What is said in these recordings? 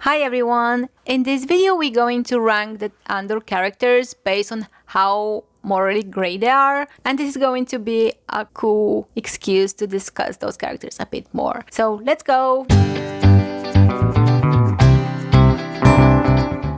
Hi everyone! In this video we're going to rank the Andor characters based on how morally grey they are, and this is going to be a cool excuse to discuss those characters a bit more. So let's go!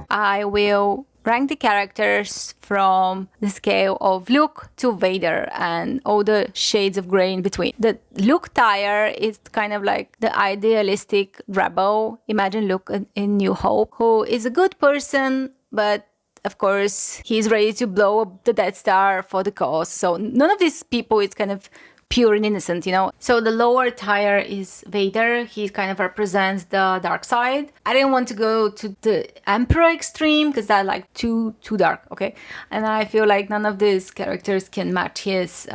I will rank the characters from the scale of Luke to Vader and all the shades of grey in between. The Luke tier is kind of like the idealistic rebel. Imagine Luke in New Hope, who is a good person, but of course he's ready to blow up the Death Star for the cause. So none of these people is kind of pure and innocent, you know? So the lower tier is Vader. He kind of represents the dark side. I didn't want to go to the Emperor extreme because that's like too dark, okay? And I feel like none of these characters can match his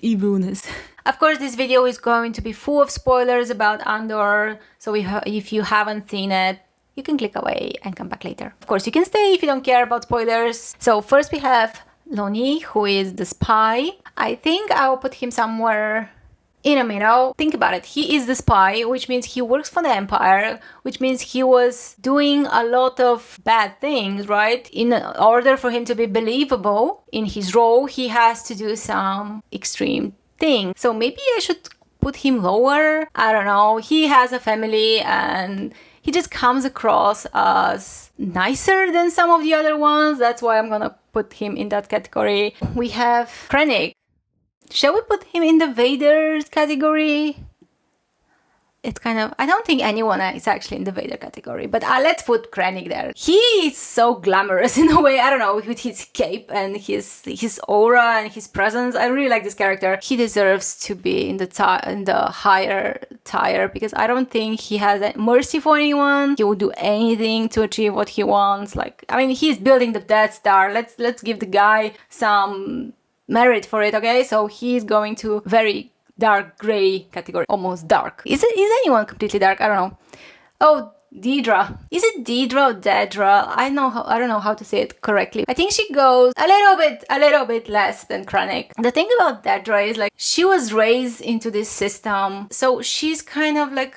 evilness. Of course, this video is going to be full of spoilers about Andor, so if you haven't seen it, you can click away and come back later. Of course, you can stay if you don't care about spoilers. So first we have Loni, who is the spy. I think I'll put him somewhere in the middle. Think about it. He is the spy, which means he works for the Empire, which means he was doing a lot of bad things, right? In order for him to be believable in his role, he has to do some extreme things. So maybe I should put him lower. I don't know. He has a family and he just comes across as nicer than some of the other ones. That's why I'm gonna put him in that category. We have Krennic. Shall we put him in the Vader category? It's kind of, I don't think anyone is actually in the Vader category, but let's put Krennic there. He is so glamorous in a way, I don't know, with his cape and his aura and his presence. I really like this character. He deserves to be in the higher tier because I don't think he has mercy for anyone. He will do anything to achieve what he wants. Like, I mean, he's building the Death Star. Let's give the guy some merit for it, okay? So he's going to very dark gray category, almost dark. Is anyone completely dark? I don't know. Oh, Deidre. Is it Deidre or Dedra? I don't know how to say it correctly. I think she goes a little bit less than Krennic. The thing about Dedra is like she was raised into this system, so she's kind of like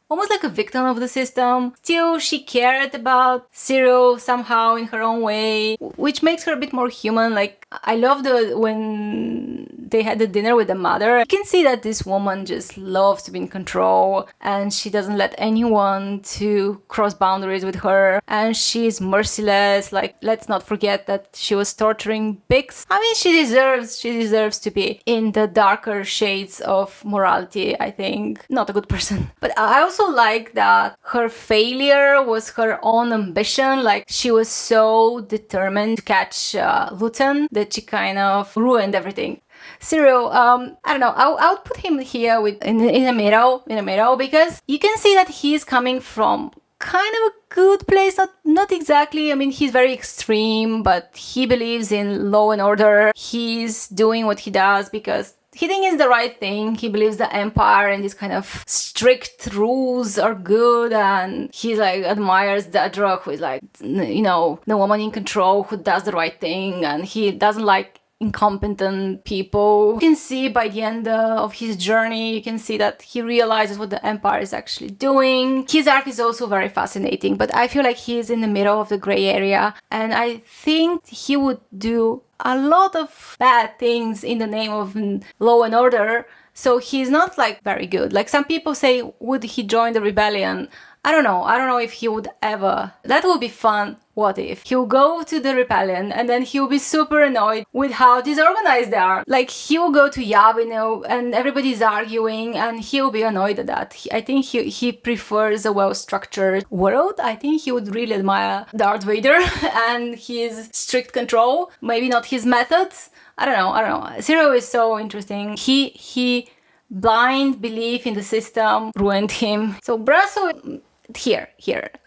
almost like a victim of the system. Still, she cared about Syril somehow in her own way, which makes her a bit more human. Like, I love when they had the dinner with the mother. You can see that this woman just loves to be in control and she doesn't let anyone to cross boundaries with her. And she's merciless. Like, let's not forget that she was torturing Bix. I mean, she deserves to be in the darker shades of morality, I think. Not a good person. But I also like that her failure was her own ambition. Like, she was so determined to catch Luthen that she kind of ruined everything. Syril, I don't know, I would put him here in the middle because you can see that he's coming from kind of a good place, not exactly. I mean, he's very extreme, but he believes in law and order. He's doing what he does because he thinks it's the right thing. He believes the Empire and these kind of strict rules are good, and he like admires Dedra, who is like, you know, the woman in control who does the right thing, and he doesn't like incompetent people. You can see by the end of his journey, you can see that he realizes what the Empire is actually doing. His arc is also very fascinating, but I feel like he's in the middle of the gray area, and I think he would do a lot of bad things in the name of law and order. So he's not like very good. Like, some people say, would he join the rebellion? I don't know if he would ever. That would be fun. What if he'll go to the rebellion and then he'll be super annoyed with how disorganized they are? Like, he'll go to Yavin and everybody's arguing and he'll be annoyed at that. I think he prefers a well-structured world. I think he would really admire Darth Vader and his strict control. Maybe not his methods. I don't know. Syril is so interesting. He blind belief in the system ruined him. So Brasso, here.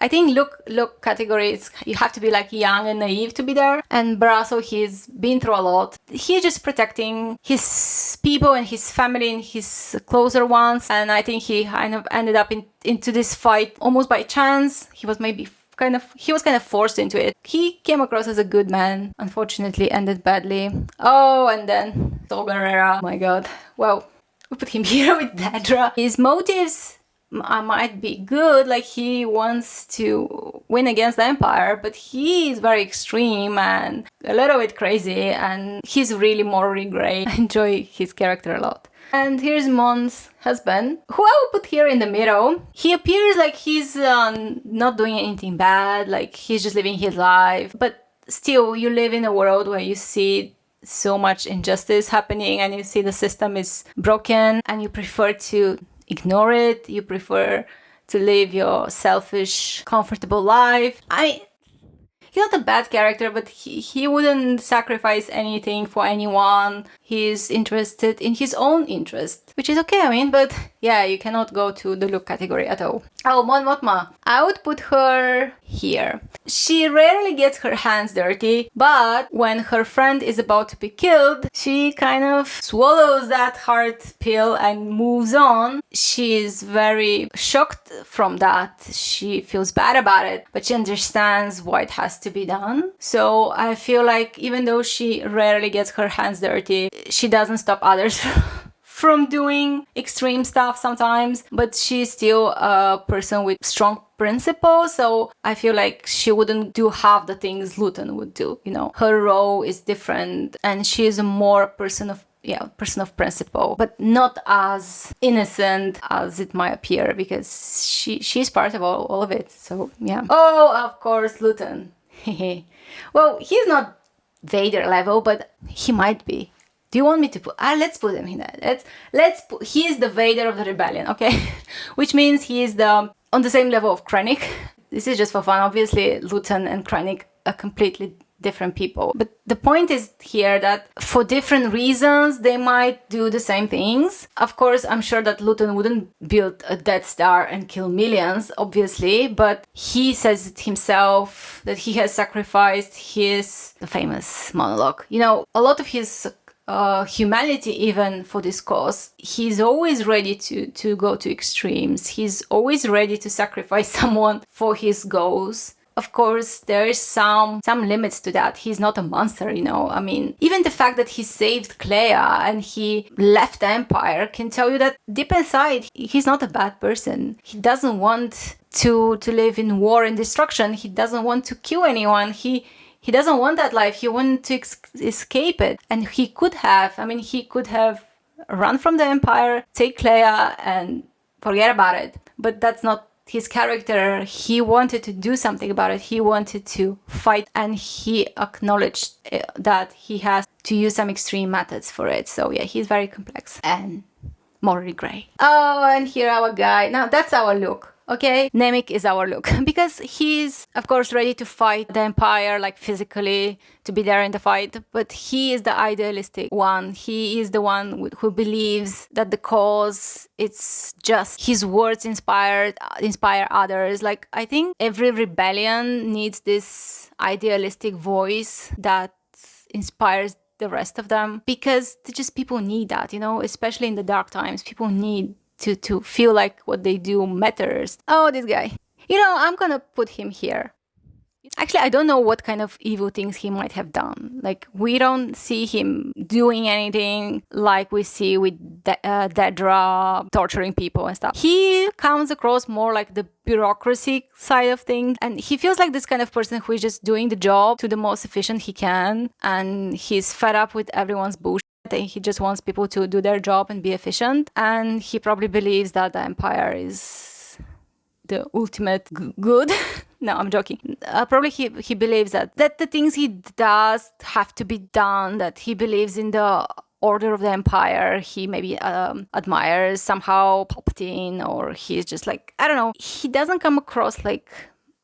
I think look categories, you have to be like young and naive to be there. And Brasso, he's been through a lot. He's just protecting his people and his family and his closer ones. And I think he kind of ended up into this fight almost by chance. He was kind of forced into it. He came across as a good man, unfortunately ended badly. Oh, and then Saw Gerrera. Oh my god. Well, we put him here with Dedra. His motives might be good, like he wants to win against the Empire, but he is very extreme and a little bit crazy, and he's really morally gray. I enjoy his character a lot. And here's Mon's husband, who I will put here in the middle. He appears like he's not doing anything bad, like he's just living his life, but still you live in a world where you see so much injustice happening and you see the system is broken and you prefer to ignore it. You prefer to live your selfish, comfortable life. He's not a bad character, but he wouldn't sacrifice anything for anyone. He's interested in his own interest, which is okay, I mean, but yeah, you cannot go to the Luke category at all. Oh, Mon Mothma. I would put her here. She rarely gets her hands dirty, but when her friend is about to be killed, she kind of swallows that hard pill and moves on. She is very shocked from that. She feels bad about it, but she understands why it has to be done. So I feel like even though she rarely gets her hands dirty, she doesn't stop others from doing extreme stuff sometimes, but she's still a person with strong principles, so I feel like she wouldn't do half the things Luthen would do, you know. Her role is different and she is a more person of principle, but not as innocent as it might appear, because she's part of all of it, so yeah. Oh, of course, Luthen. Well, he's not Vader level, but he might be. Do you want me to put... let's put him in that. He is the Vader of the rebellion, okay? Which means he is on the same level of Krennic. This is just for fun. Obviously, Luthen and Krennic are completely different people. But the point is here that for different reasons, they might do the same things. Of course, I'm sure that Luthen wouldn't build a Death Star and kill millions, obviously, but he says it himself that he has sacrificed the famous monologue. You know, a lot of his humanity even for this cause. He's always ready to go to extremes. He's always ready to sacrifice someone for his goals. Of course, there is some limits to that. He's not a monster, you know. I mean, even the fact that he saved Clea and he left the Empire can tell you that deep inside, he's not a bad person. He doesn't want to live in war and destruction. He doesn't want to kill anyone. He doesn't want that life. He wanted to escape it. And he could have run from the Empire, take Clea and forget about it. But that's not his character. He wanted to do something about it. He wanted to fight, and he acknowledged that he has to use some extreme methods for it. So yeah, he's very complex and morally gray. Oh, and here our guy. Now that's our Luke. Okay, Nemik is our Luke, because he's, of course, ready to fight the Empire, like physically, to be there in the fight, but he is the idealistic one. He is the one who believes that the cause, it's just his words inspire others. Like, I think every rebellion needs this idealistic voice that inspires the rest of them, because people need that, you know, especially in the dark times. People need to feel like what they do matters. Oh, this guy. You know, I'm gonna put him here. Actually, I don't know what kind of evil things he might have done. Like, we don't see him doing anything like we see with Dedra torturing people and stuff. He comes across more like the bureaucracy side of things, and he feels like this kind of person who is just doing the job to the most efficient he can, and he's fed up with everyone's bullshit. He just wants people to do their job and be efficient, and he probably believes that the Empire is the ultimate good. No, I'm joking. Probably he believes that the things he does have to be done, that he believes in the order of the Empire. He maybe admires somehow Palpatine, or he's just like, I don't know. He doesn't come across like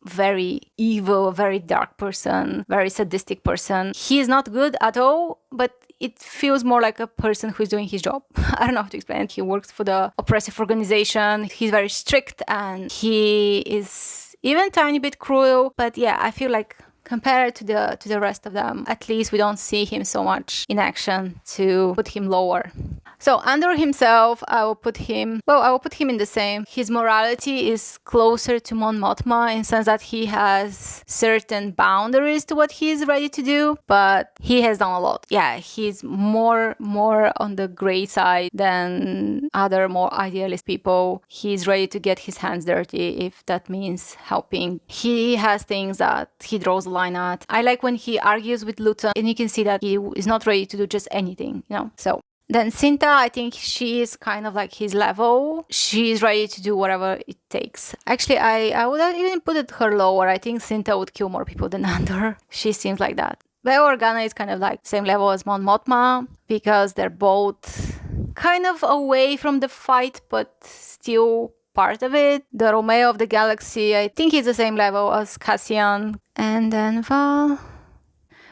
very evil, very dark person, very sadistic person. He is not good at all, but it feels more like a person who's doing his job. I don't know how to explain it. He works for the oppressive organization. He's very strict, and he is even a tiny bit cruel. But yeah, I feel like compared to the rest of them. At least we don't see him so much in action to put him lower. So Andor himself, I will put him in the same. His morality is closer to Mon Mothma in the sense that he has certain boundaries to what he is ready to do, but he has done a lot. Yeah, he's more on the gray side than other more idealist people. He's ready to get his hands dirty if that means helping. He has things that he draws a line at. I like when he argues with Luthen, and you can see that he is not ready to do just anything, so. Then Cinta, I think she is kind of like his level. She's ready to do whatever it takes. Actually, I would even put it her lower. I think Cinta would kill more people than Andor. She seems like that. Bail Organa is kind of like same level as Mon Mothma because they're both kind of away from the fight, but still part of it. The Romeo of the Galaxy, I think he's the same level as Cassian. And then Val...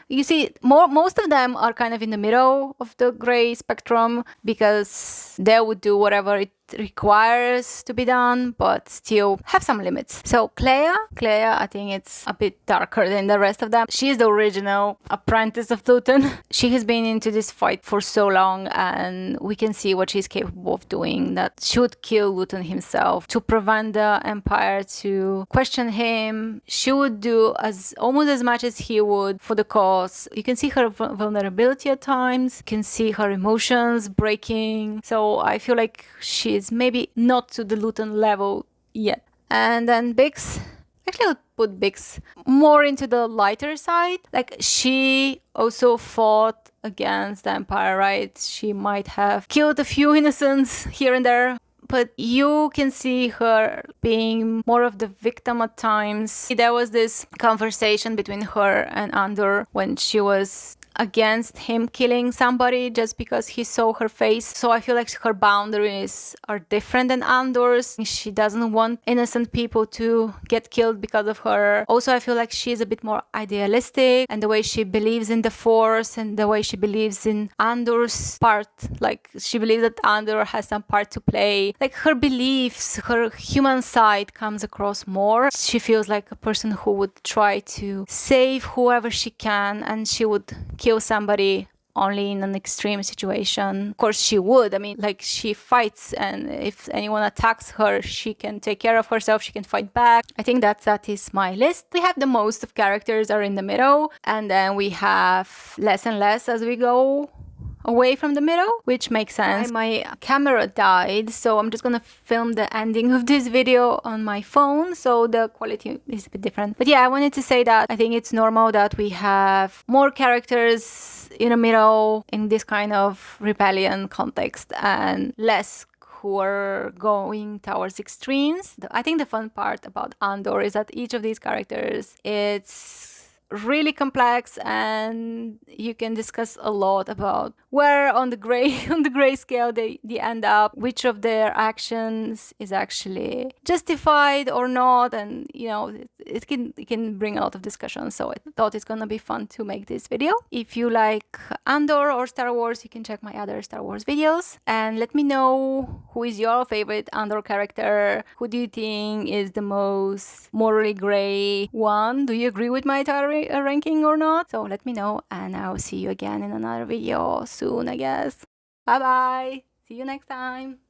You see, most of them are kind of in the middle of the gray spectrum because they would do whatever it requires to be done, but still have some limits. So Clea, I think it's a bit darker than the rest of them. She is the original apprentice of Luthen. She has been into this fight for so long, and we can see what she's capable of doing. That she would kill Luthen himself to prevent the Empire to question him. She would do almost as much as he would for the cause. You can see her vulnerability at times. You can see her emotions breaking. So I feel like she is maybe not to the Luthen level yet. And then Bix, actually I would put Bix more into the lighter side. Like, she also fought against the Empire, right? She might have killed a few innocents here and there, but you can see her being more of the victim at times. There was this conversation between her and Andor when she was against him killing somebody just because he saw her face. So I feel like her boundaries are different than Andor's. She doesn't want innocent people to get killed because of her. Also, I feel like she's a bit more idealistic, and the way she believes in the Force and the way she believes in Andor's part, like she believes that Andor has some part to play. Like, her beliefs, her human side comes across more. She feels like a person who would try to save whoever she can, and she would kill somebody only in an extreme situation. Of course she would. I mean, like, she fights, and if anyone attacks her, she can take care of herself, she can fight back. I think that is my list. We have the most of characters are in the middle, and then we have less and less as we go away from the middle, which makes sense. My camera died, so I'm just gonna film the ending of this video on my phone, so the quality is a bit different. But yeah, I wanted to say that I think it's normal that we have more characters in the middle in this kind of rebellion context and less who are going towards extremes. I think the fun part about Andor is that each of these characters, it's really complex, and you can discuss a lot about where on the gray scale they end up, which of their actions is actually justified or not, and it can bring a lot of discussion. So I thought it's gonna be fun to make this video. If you like Andor or Star Wars, you can check my other Star Wars videos, and let me know who is your favorite Andor character. Who do you think is the most morally gray one? Do you agree with my ranking or not? So let me know, and I'll see you again in another video soon, I guess. Bye bye, see you next time.